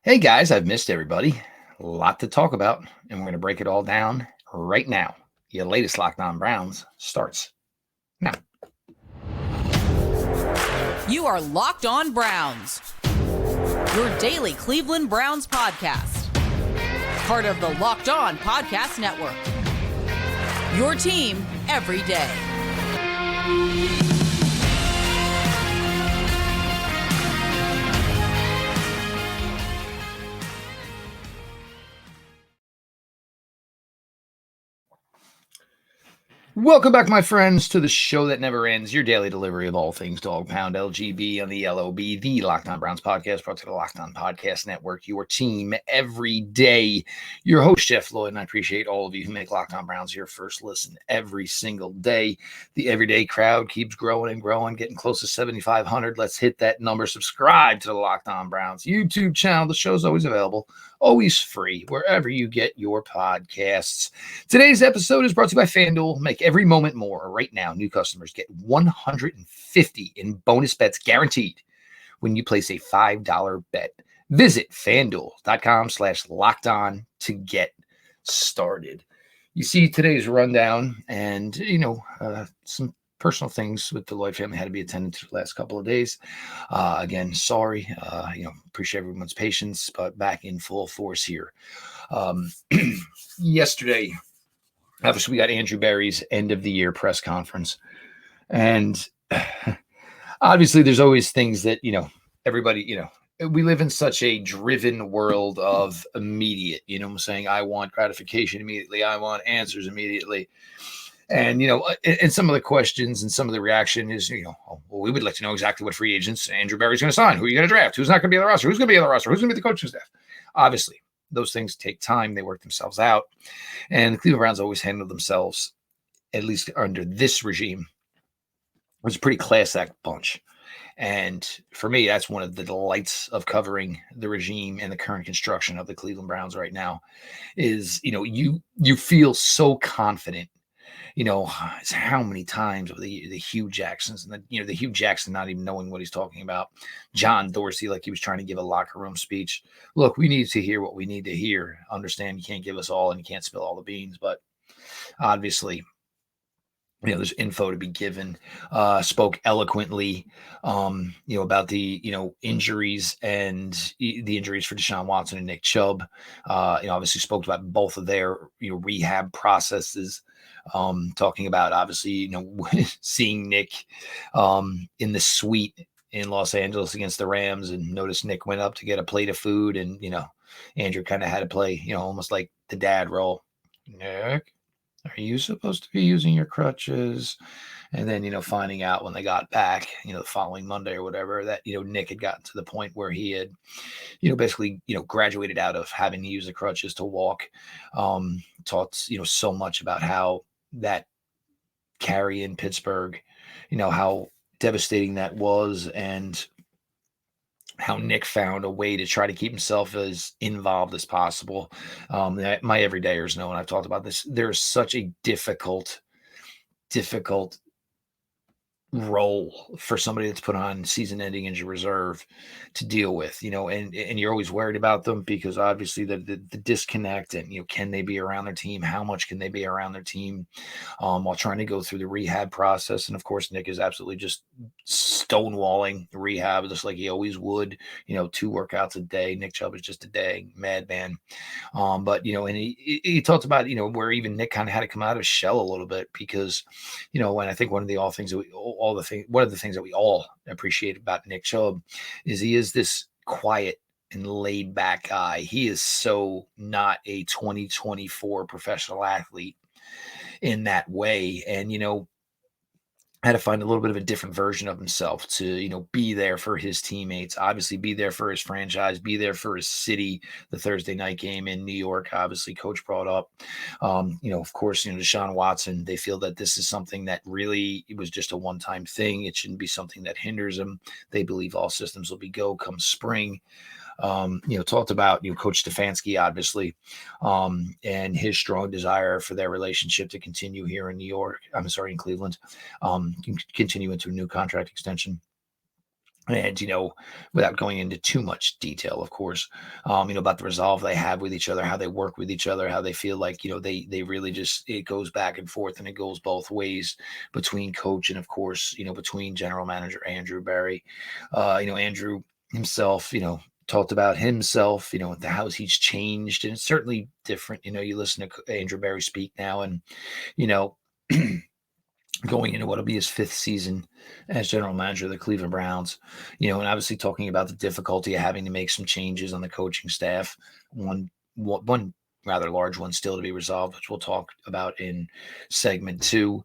Hey guys, I've missed everybody. A lot to talk about, and we're going to break it all down right now. Your latest Lockon Browns starts now. You are Locked On Browns, your daily Cleveland Browns podcast. Part of the Locked On Podcast Network. Your team every day. Welcome back, my friends, to the show that never ends, your daily delivery of all things dog pound LGB on the LOB, the Locked On Browns podcast, brought to the Locked On Podcast Network, your team every day. Your host, Jeff Lloyd, and I appreciate all of you who make Locked On Browns your first listen every single day. The everyday crowd keeps growing and growing, getting close to 7,500. Let's hit that number. Subscribe to the Locked On Browns YouTube channel. The show's always available, always free, wherever you get your podcasts. Today's episode is brought to you by FanDuel. Make every moment more. Right now, new customers get $150 in bonus bets guaranteed when you place a $5 bet. Visit FanDuel.com/lockedon to get started. You see today's rundown, and some personal things with the Lloyd family had to be attended to the last couple of days. Again, sorry. Appreciate everyone's patience, but back in full force here. Yesterday, obviously, we got Andrew Berry's end of the year press conference. And obviously, there's always things that, everybody, we live in such a driven world of immediate, I'm saying, I want gratification immediately. I want answers immediately. And, and some of the questions and some of the reaction is, we would like to know exactly what free agents Andrew Berry's going to sign. Who are you going to draft? Who's not going to be on the roster? Who's going to be on the roster? Who's going to be the coaching staff? Obviously, those things take time. They work themselves out. And the Cleveland Browns always handle themselves, at least under this regime, was a pretty class act bunch. And for me, that's one of the delights of covering the regime and the current construction of the Cleveland Browns right now is, you feel so confident. How many times with the Hugh Jacksons and the Hugh Jackson not even knowing what he's talking about. John Dorsey, like he was trying to give a locker room speech. Look, we need to hear what we need to hear. Understand you can't give us all and you can't spill all the beans, but obviously, there's info to be given. Spoke eloquently, about the, injuries and the injuries for Deshaun Watson and Nick Chubb. Obviously spoke about both of their, rehab processes. Talking about obviously, seeing Nick in the suite in Los Angeles against the Rams, and noticed Nick went up to get a plate of food, and Andrew kind of had to play, almost like the dad role. Nick, are you supposed to be using your crutches? And then, finding out when they got back, the following Monday or whatever, that, Nick had gotten to the point where he had, basically, graduated out of having to use the crutches to walk. Taught, so much about how that carry in Pittsburgh, how devastating that was, and how Nick found a way to try to keep himself as involved as possible. My everydayers know, and I've talked about this, there's such a difficult role for somebody that's put on season-ending injury reserve to deal with, and you're always worried about them because obviously the disconnect, and can they be around their team? How much can they be around their team while trying to go through the rehab process? And of course, Nick is absolutely just stonewalling rehab just like he always would. 2 workouts a day. Nick Chubb is just a day madman. But and he talked about where even Nick kind of had to come out of his shell a little bit because and I think one of the things that we all appreciate about Nick Chubb is he is this quiet and laid back guy. He is so not a 2024 professional athlete in that way. And, had to find a little bit of a different version of himself to, be there for his teammates, obviously be there for his franchise, be there for his city. The Thursday night game in New York, obviously coach brought up, of course, Deshaun Watson, they feel that this is something that really it was just a one-time thing. It shouldn't be something that hinders him. They believe all systems will be go come spring. Talked about, Coach Stefanski, obviously, and his strong desire for their relationship to continue here in in Cleveland, continue into a new contract extension. And, without going into too much detail, of course, about the resolve they have with each other, how they work with each other, how they feel like, they really just, it goes back and forth and it goes both ways between coach and, of course, between general manager Andrew Berry. Andrew himself, talked about himself, how he's changed, and it's certainly different. You listen to Andrew Berry speak now, and, going into what'll be his 5th season as general manager of the Cleveland Browns, and obviously talking about the difficulty of having to make some changes on the coaching staff. One rather large one still to be resolved, which we'll talk about in segment 2.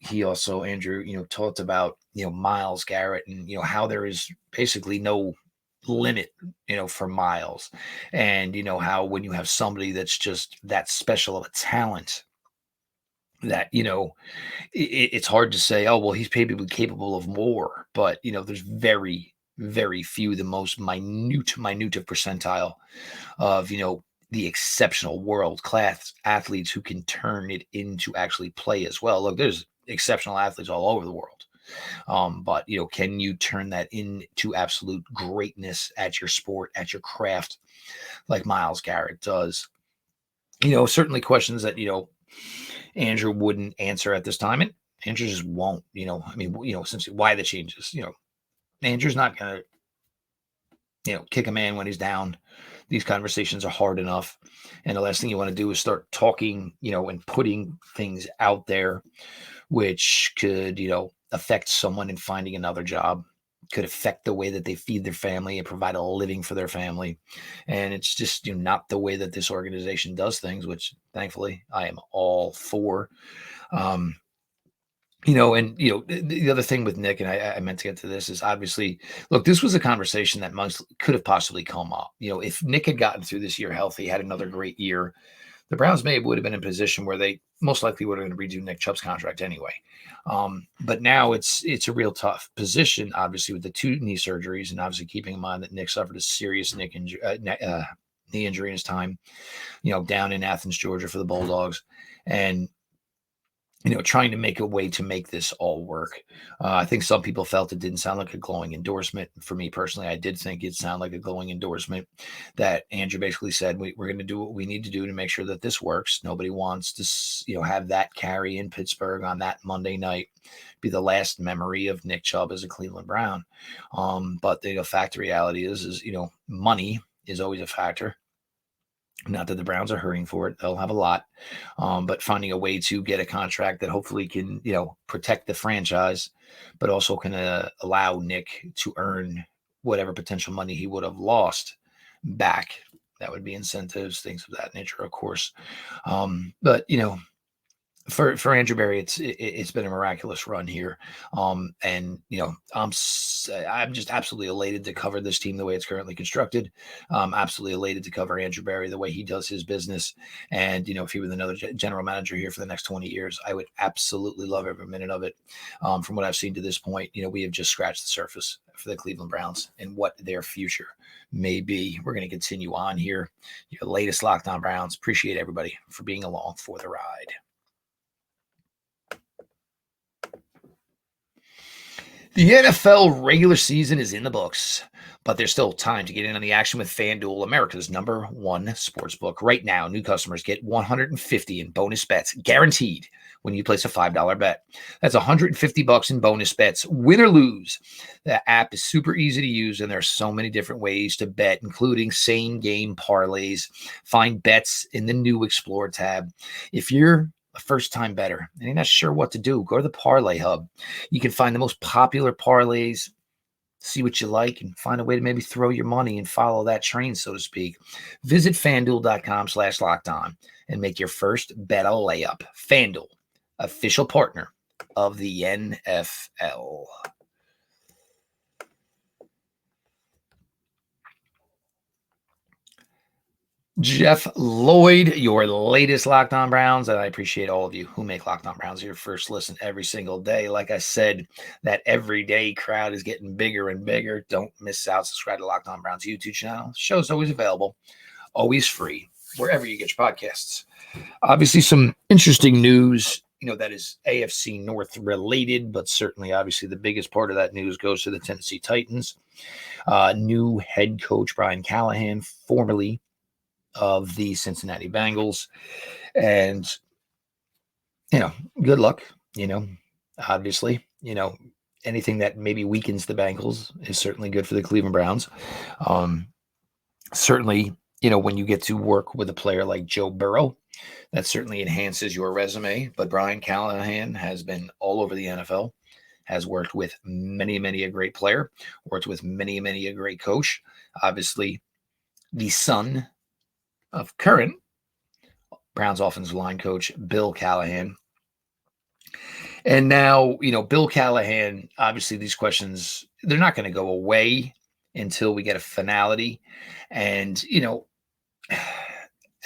He also, Andrew, talked about, Myles Garrett and, how there is basically no limit, for Myles, and, how when you have somebody that's just that special of a talent, that, it's hard to say, oh, well, he's maybe capable of more, but, there's very, very few, the most minute of percentile of, the exceptional world-class athletes who can turn it into actually play as well. Look, there's exceptional athletes all over the world. But, can you turn that into absolute greatness at your sport, at your craft, like Myles Garrett does? Certainly questions that, Andrew wouldn't answer at this time, and Andrew just won't, essentially why the changes. Andrew's not going to, kick a man when he's down. These conversations are hard enough. And the last thing you want to do is start talking, and putting things out there, which could, affect someone in finding another job, could affect the way that they feed their family and provide a living for their family. And it's just, not the way that this organization does things, which thankfully I am all for. And, the other thing with Nick, and I meant to get to this, is obviously, look, this was a conversation that could have possibly come up. If Nick had gotten through this year healthy, had another great year, the Browns would have been in a position where they most likely would have going to redo Nick Chubb's contract anyway. But now it's a real tough position, obviously, with the 2 knee surgeries, and obviously keeping in mind that Nick suffered a serious knee injury in his time, down in Athens, Georgia for the Bulldogs. And, trying to make a way to make this all work. I think some people felt it didn't sound like a glowing endorsement. For me personally, I did think it sounded like a glowing endorsement, that Andrew basically said, we're going to do what we need to do to make sure that this works. Nobody wants to, have that carry in Pittsburgh on that Monday night be the last memory of Nick Chubb as a Cleveland Brown. But the fact, the reality is, money is always a factor. Not that the Browns are hurting for it. They'll have a lot. But finding a way to get a contract that hopefully can, protect the franchise, but also can allow Nick to earn whatever potential money he would have lost back. That would be incentives, things of that nature, of course. But, for Andrew Berry, it's been a miraculous run here. And, I'm just absolutely elated to cover this team the way it's currently constructed. Absolutely elated to cover Andrew Berry the way he does his business. And, if he was another general manager here for the next 20 years, I would absolutely love every minute of it. From what I've seen to this point, we have just scratched the surface for the Cleveland Browns and what their future may be. We're going to continue on here. Your latest Locked On Browns. Appreciate everybody for being along for the ride. The NFL regular season is in the books, but there's still time to get in on the action with FanDuel, America's #1 sportsbook. Right now, new customers get $150 in bonus bets guaranteed when you place a $5 bet. That's $150 in bonus bets, win or lose. The app is super easy to use, and there are so many different ways to bet, including same-game parlays. Find bets in the new Explore tab. If you're a first-time bettor and you're not sure what to do, go to the Parlay Hub. You can find the most popular parlays, see what you like, and find a way to maybe throw your money and follow that train, so to speak. Visit FanDuel.com/lockedon and make your first bet a layup. FanDuel, official partner of the NFL. Jeff Lloyd, your latest Locked On Browns, and I appreciate all of you who make Locked On Browns your first listen every single day. Like I said, that everyday crowd is getting bigger and bigger. Don't miss out. Subscribe to Locked On Browns YouTube channel. The show's always available, always free, wherever you get your podcasts. Obviously, some interesting news that is AFC North related, but certainly, obviously, the biggest part of that news goes to the Tennessee Titans. New head coach Brian Callahan, formerly of the Cincinnati Bengals. And, good luck, obviously, anything that maybe weakens the Bengals is certainly good for the Cleveland Browns. Certainly, when you get to work with a player like Joe Burrow, that certainly enhances your resume. But Brian Callahan has been all over the NFL, has worked with many, many a great player, worked with many, many a great coach. Obviously, the son of current Browns offensive line coach Bill Callahan. And now, Bill Callahan, obviously these questions, they're not going to go away until we get a finality. And,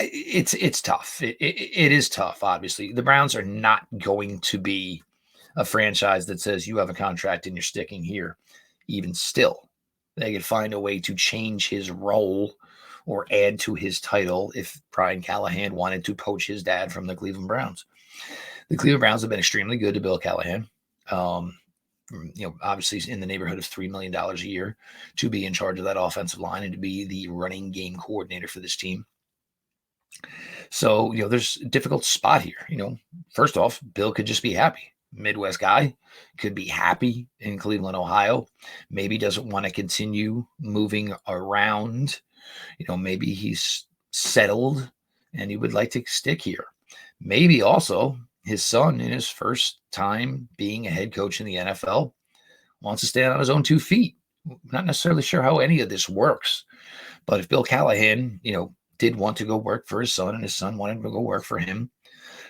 it's tough. It is tough, obviously. The Browns are not going to be a franchise that says you have a contract and you're sticking here. Even still, they could find a way to change his role or add to his title if Brian Callahan wanted to poach his dad from the Cleveland Browns. The Cleveland Browns have been extremely good to Bill Callahan. Obviously in the neighborhood of $3 million a year to be in charge of that offensive line and to be the running game coordinator for this team. So, there's a difficult spot here. First off, Bill could just be happy. Midwest guy could be happy in Cleveland, Ohio. Maybe doesn't want to continue moving around. Maybe he's settled and he would like to stick here. Maybe also his son, in his first time being a head coach in the NFL, wants to stand on his own 2 feet. Not necessarily sure how any of this works, but if Bill Callahan, did want to go work for his son and his son wanted to go work for him,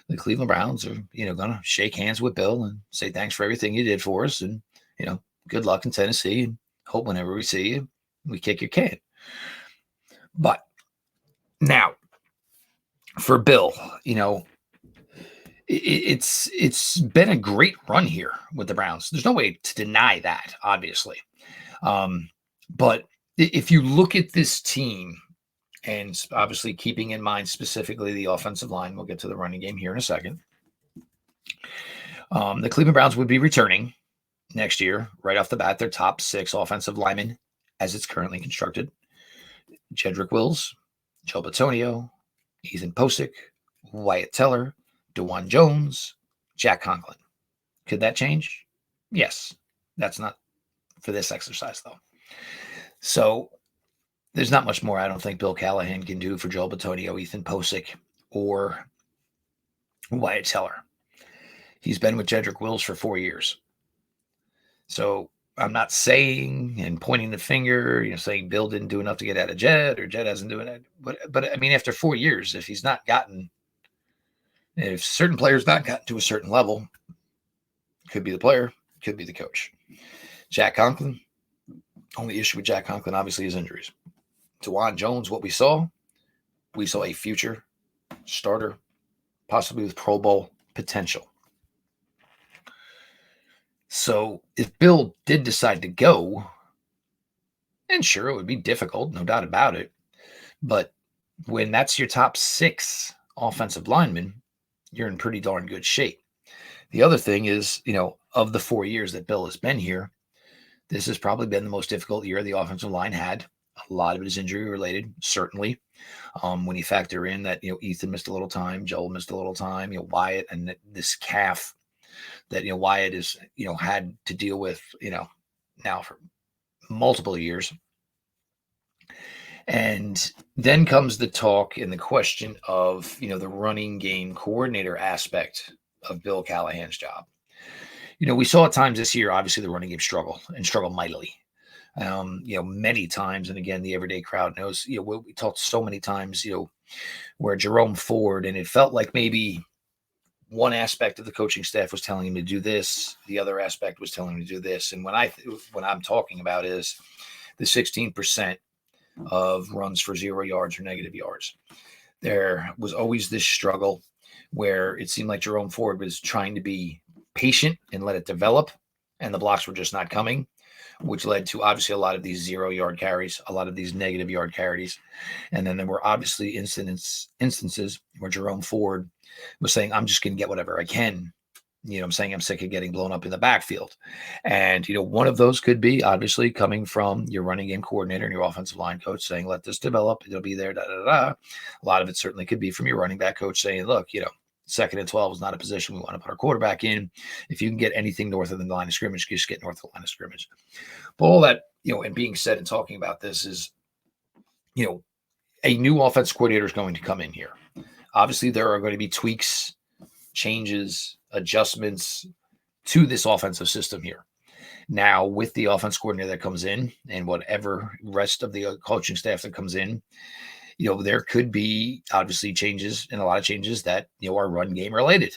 the Cleveland Browns are, going to shake hands with Bill and say, thanks for everything you did for us. And, good luck in Tennessee, and hope whenever we see you, we kick your can. But now for Bill, it's been a great run here with the Browns. There's no way to deny that, obviously. But if you look at this team, and obviously keeping in mind specifically the offensive line, we'll get to the running game here in a second. The Cleveland Browns would be returning next year, right off the bat, their top 6 offensive linemen as it's currently constructed. Jedrick Wills, Joe Bitonio, Ethan Posick, Wyatt Teller, DeJuan Jones, Jack Conklin. Could that change? Yes. That's not for this exercise, though. So there's not much more I don't think Bill Callahan can do for Joe Bitonio, Ethan Posick, or Wyatt Teller. He's been with Jedrick Wills for 4 years. So I'm not saying and pointing the finger, saying Bill didn't do enough to get out of Jed or Jed hasn't doing it. But I mean, after 4 years, if certain players not gotten to a certain level, could be the player, could be the coach. Jack Conklin, only issue with Jack Conklin, obviously, is injuries. DeJuan Jones, what we saw a future starter, possibly with Pro Bowl potential. So if Bill did decide to go, and sure, it would be difficult, no doubt about it. But when that's your top 6 offensive linemen, you're in pretty darn good shape. The other thing is, of the 4 years that Bill has been here, this has probably been the most difficult year the offensive line had. A lot of it is injury related, certainly. When you factor in that, Ethan missed a little time, Joel missed a little time, Wyatt, and this calf that, Wyatt is, had to deal with, now for multiple years. And then comes the talk and the question of, the running game coordinator aspect of Bill Callahan's job. We saw at times this year, obviously, the running game struggle mightily. Many times, and again, the everyday crowd knows, we talked so many times, where Jerome Ford, and it felt like maybe one aspect of the coaching staff was telling him to do this, the other aspect was telling him to do this. And what I'm talking about is the 16% of runs for 0 yards or negative yards. There was always this struggle where it seemed like Jerome Ford was trying to be patient and let it develop, and the blocks were just not coming. which led to obviously a lot of these 0-yard carries, a lot of these negative yard carries. And then there were obviously instances where Jerome Ford was saying, I'm just going to get whatever I can. I'm saying I'm sick of getting blown up in the backfield. And, one of those could be obviously coming from your running game coordinator and your offensive line coach saying, let this develop. It'll be there, A lot of it certainly could be from your running back coach saying, look, 2nd and 12 is not a position we want to put our quarterback in. If you can get anything north of the line of scrimmage, just get north of the line of scrimmage. But all that, and being said and talking about this is, a new offensive coordinator is going to come in here. Obviously, there are going to be tweaks, changes, adjustments to this offensive system here. Now, with the offense coordinator that comes in and whatever rest of the coaching staff that comes in, there could be obviously changes and a lot of changes that, are run game related.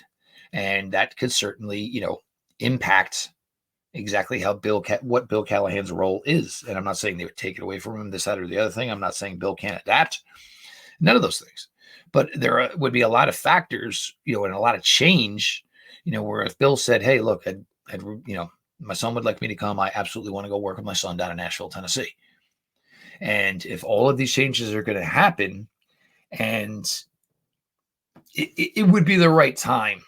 And that could certainly, impact exactly how what Bill Callahan's role is. And I'm not saying they would take it away from him, this, that, or the other thing. I'm not saying Bill can't adapt. None of those things. But there would be a lot of factors, and a lot of change, where if Bill said, hey, look, my son would like me to come. I absolutely want to go work with my son down in Nashville, Tennessee. And if all of these changes are going to happen, and it would be the right time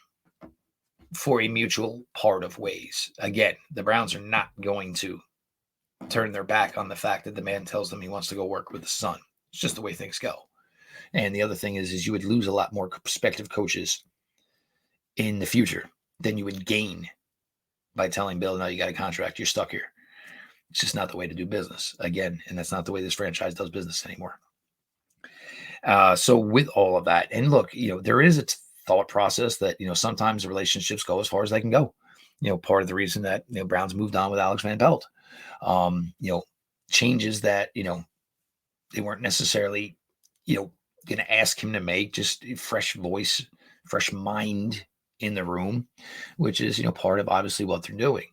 for a mutual part of ways. Again, the Browns are not going to turn their back on the fact that the man tells them he wants to go work with the son. It's just the way things go. And the other thing is you would lose a lot more prospective coaches in the future than you would gain by telling Bill, no, you got a contract, you're stuck here. It's just not the way to do business, again, and that's not the way this franchise does business anymore. So with all of that, and look, there is a thought process that, sometimes relationships go as far as they can go. Part of the reason that, Browns moved on with Alex Van Pelt, changes that, they weren't necessarily, going to ask him to make, just a fresh voice, fresh mind in the room, which is, part of obviously what they're doing.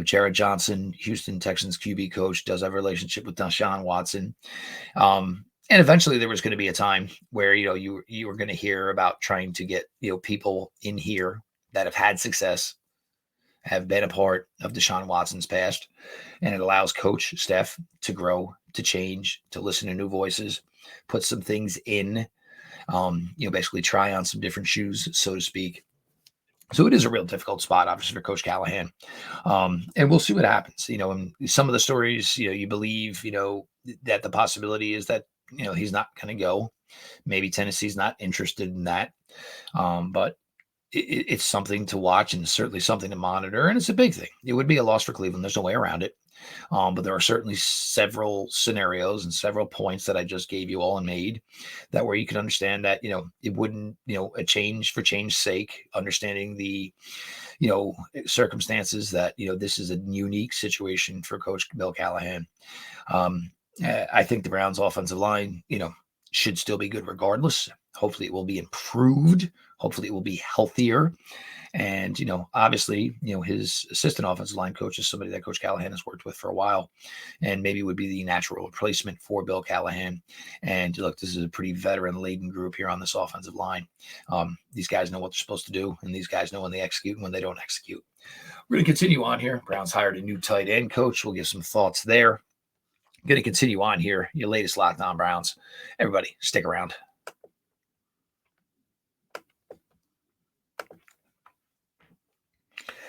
Jared Johnson, Houston Texans QB coach, does have a relationship with Deshaun Watson. And eventually there was going to be a time where, you were going to hear about trying to get, people in here that have had success, have been a part of Deshaun Watson's past, and it allows coach Steph to grow, to change, to listen to new voices, put some things in, basically try on some different shoes, so to speak. So it is a real difficult spot, obviously, for Coach Callahan. And we'll see what happens. And some of the stories, you believe, that the possibility is that, he's not going to go. Maybe Tennessee's not interested in that. But it's something to watch and certainly something to monitor. And it's a big thing. It would be a loss for Cleveland. There's no way around it. But there are certainly several scenarios and several points that I just gave you all and made that where you can understand that, it wouldn't, a change for change's sake, understanding the, circumstances that, this is a unique situation for Coach Bill Callahan. I think the Browns offensive line, should still be good regardless. Hopefully it will be improved. Hopefully it will be healthier. And, obviously, his assistant offensive line coach is somebody that Coach Callahan has worked with for a while and maybe would be the natural replacement for Bill Callahan. And look, this is a pretty veteran-laden group here on this offensive line. These guys know what they're supposed to do, and these guys know when they execute and when they don't execute. We're going to continue on here. Browns hired a new tight end coach. We'll give some thoughts there. Going to continue on here. Your latest Lockon Browns. Everybody, stick around.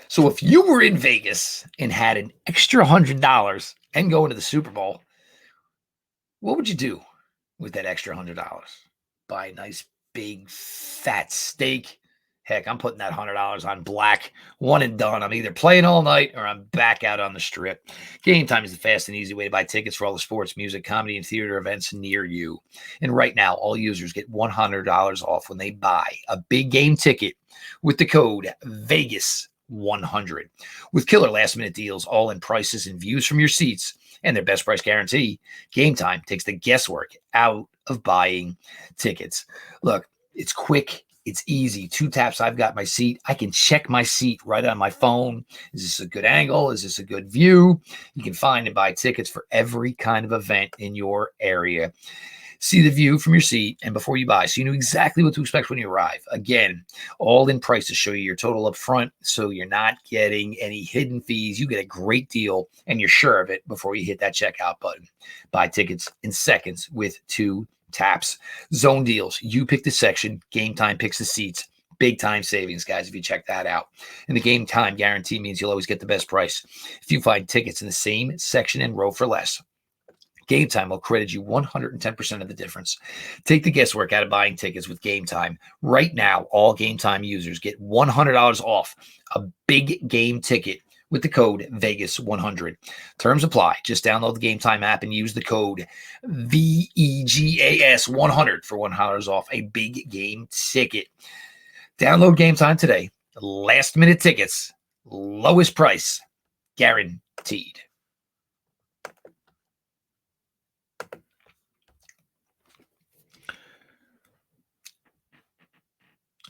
So if you were in Vegas and had an extra $100 and going to the Super Bowl, what would you do with that extra $100? Buy a nice, big, fat steak. Heck, I'm putting that $100 on black, one and done. I'm either playing all night or I'm back out on the strip. Game Time is the fast and easy way to buy tickets for all the sports, music, comedy, and theater events near you. And right now, all users get $100 off when they buy a big game ticket with the code VEGAS100. With killer last-minute deals, all-in prices and views from your seats, and their best price guarantee, Game Time takes the guesswork out of buying tickets. Look, it's quick. It's easy. 2 taps, I've got my seat. I can check my seat right on my phone. Is this a good angle? Is this a good view? You can find and buy tickets for every kind of event in your area. See the view from your seat and before you buy, so you know exactly what to expect when you arrive. Again, all in price to show you your total up front, so you're not getting any hidden fees. You get a great deal, and you're sure of it before you hit that checkout button. Buy tickets in seconds with 2 taps. Zone deals. You pick the section. Game Time picks the seats. Big time savings, guys, if you check that out. And the Game Time guarantee means you'll always get the best price if you find tickets in the same section and row for less. Game Time will credit you 110% of the difference. Take the guesswork out of buying tickets with Game Time. Right now, all Game Time users get $100 off a big game ticket with the code Vegas100. Terms apply. Just download the Game Time app and use the code VEGAS100 for $100 off a big game ticket. Download Game Time today. Last minute tickets, lowest price, guaranteed.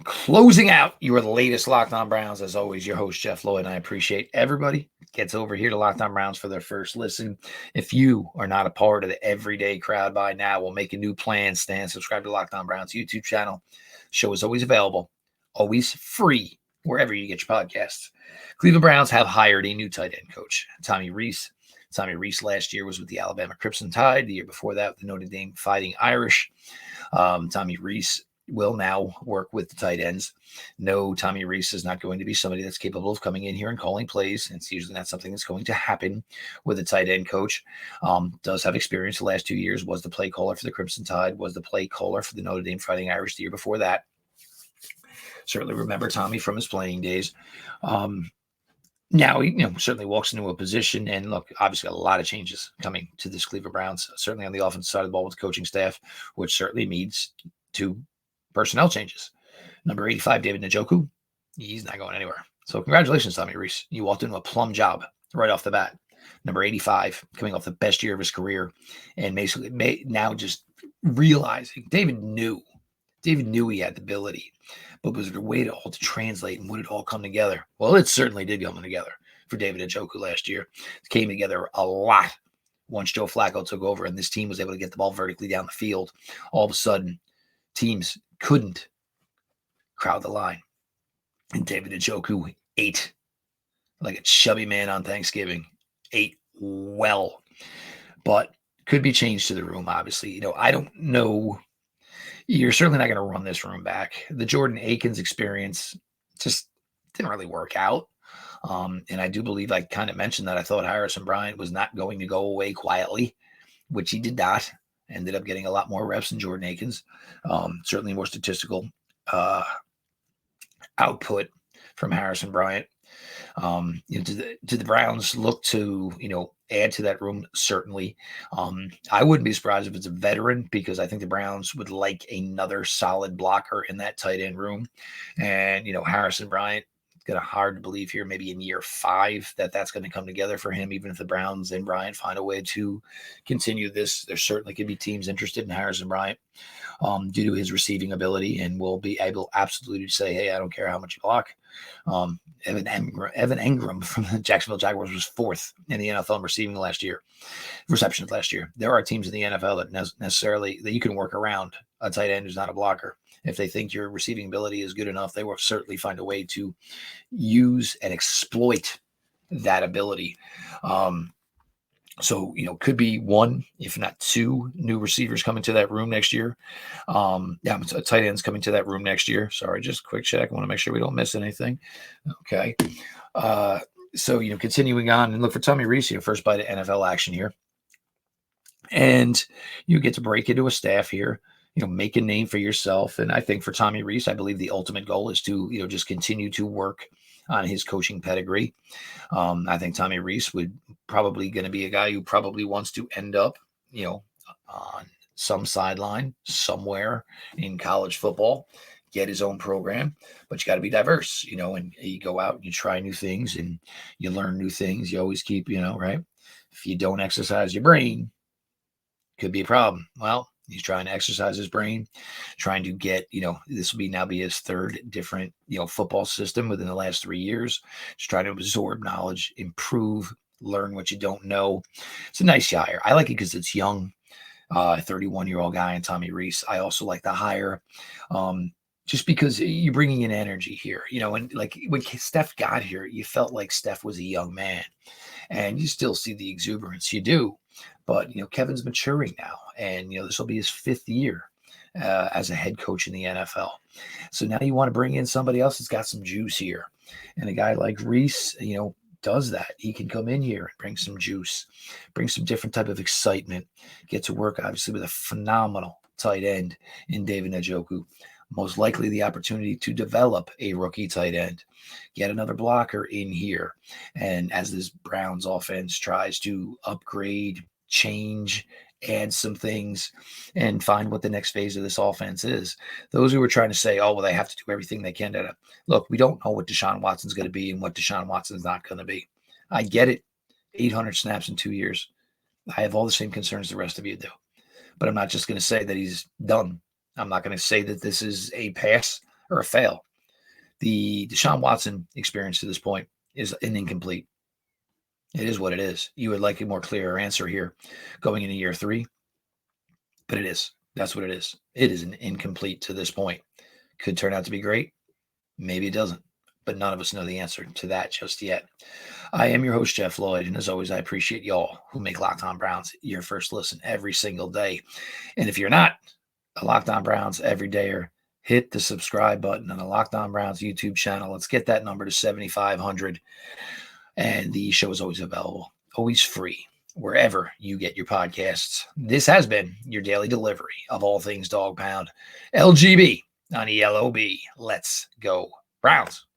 Closing out your latest Locked On Browns, as always, your host, Jeff Lloyd. And I appreciate everybody gets over here to Locked On Browns for their first listen. If you are not a part of the everyday crowd by now, we'll make a new plan. Subscribe to Locked On Browns YouTube channel. Show is always available, always free, wherever you get your podcasts. Cleveland Browns have hired a new tight end coach, Tommy Rees. Tommy Rees last year was with the Alabama Crimson Tide. The year before that, with the Notre Dame Fighting Irish. Tommy Rees will now work with the tight ends. No, Tommy Rees is not going to be somebody that's capable of coming in here and calling plays. It's usually not something that's going to happen with a tight end coach. Does have experience the last 2 years, was the play caller for the Crimson Tide, was the play caller for the Notre Dame Fighting Irish the year before that. Certainly remember Tommy from his playing days. Now he certainly walks into a position, and look, obviously a lot of changes coming to this Cleveland Browns, certainly on the offensive side of the ball with the coaching staff, which certainly means 2 personnel changes. Number 85, David Njoku, he's not going anywhere. So congratulations, Tommy Rees. You walked into a plum job right off the bat. Number 85, coming off the best year of his career, and basically now just realizing David knew he had the ability, but was there a way to translate, and would it all come together? Well, it certainly did come together for David Njoku last year. It came together a lot once Joe Flacco took over, and this team was able to get the ball vertically down the field. All of a sudden, teams couldn't crowd the line. And David Njoku ate like a chubby man on Thanksgiving. Ate well. But could be changed to the room, obviously. I don't know. You're certainly not going to run this room back. The Jordan Akins experience just didn't really work out. And I do believe I kind of mentioned that I thought Harrison Bryant was not going to go away quietly, which he did not. Ended up getting a lot more reps than Jordan Akins. Certainly more statistical output from Harrison Bryant. Do the Browns look to, add to that room? Certainly. I wouldn't be surprised if it's a veteran, because I think the Browns would like another solid blocker in that tight end room. And, Harrison Bryant, going to hard to believe here, maybe in year 5, that's going to come together for him, even if the Browns and Bryant find a way to continue this. There certainly could be teams interested in Harrison Bryant due to his receiving ability, and will be able absolutely to say, hey, I don't care how much you block. Evan Engram from the Jacksonville Jaguars was 4th in the NFL in receptions last year. There are teams in the NFL that you can work around a tight end who's not a blocker. If they think your receiving ability is good enough, they will certainly find a way to use and exploit that ability. So, could be 1, if not 2 new receivers coming to that room next year. Tight ends coming to that room next year. Sorry, just quick check. I want to make sure we don't miss anything. Okay. So, continuing on, and look for Tommy Rees, first bite of NFL action here. And you get to break into a staff here, make a name for yourself. And I think for Tommy Rees, I believe the ultimate goal is to, just continue to work on his coaching pedigree. I think Tommy Rees would probably going to be a guy who probably wants to end up, on some sideline somewhere in college football, get his own program. But you got to be diverse, and you go out and you try new things and you learn new things. You always keep, right? If you don't exercise your brain, could be a problem. Well, he's trying to exercise his brain, trying to get, this will now be his 3rd different, football system within the last 3 years. Just trying to absorb knowledge, improve, learn what you don't know. It's a nice hire. I like it because it's young. 31-year-old guy, and Tommy Rees. I also like the hire, just because you're bringing in energy here. And like when Steph got here, you felt like Steph was a young man, and you still see the exuberance. You do, but Kevin's maturing now, and this will be his 5th year as a head coach in the NFL. So now you want to bring in somebody else that's got some juice here, and a guy like Rees, does that. He can come in here and bring some juice, bring some different type of excitement, get to work obviously with a phenomenal tight end in David Njoku. Most likely the opportunity to develop a rookie tight end, get another blocker in here. And as this Browns offense tries to upgrade, change, add some things, and find what the next phase of this offense is. Those who are trying to say, oh, well, they have to do everything they can to look, we don't know what Deshaun Watson's going to be and what Deshaun Watson's not going to be. I get it. 800 snaps in 2 years. I have all the same concerns the rest of you do. But I'm not just going to say that he's done. I'm not going to say that this is a pass or a fail. The Deshaun Watson experience to this point is an incomplete. It is what it is. You would like a more clear answer here going into year 3, but it is. That's what it is. It is an incomplete to this point. Could turn out to be great. Maybe it doesn't, but none of us know the answer to that just yet. I am your host, Jeff Lloyd, and as always, I appreciate y'all who make Lockon Browns your first listen every single day. And if you're not a Lockon Browns everydayer, hit the subscribe button on the Lockon Browns YouTube channel. Let's get that number to 7,500. And the show is always available, always free, wherever you get your podcasts. This has been your daily delivery of all things Dog Pound. LGB on ELOB. Let's go Browns.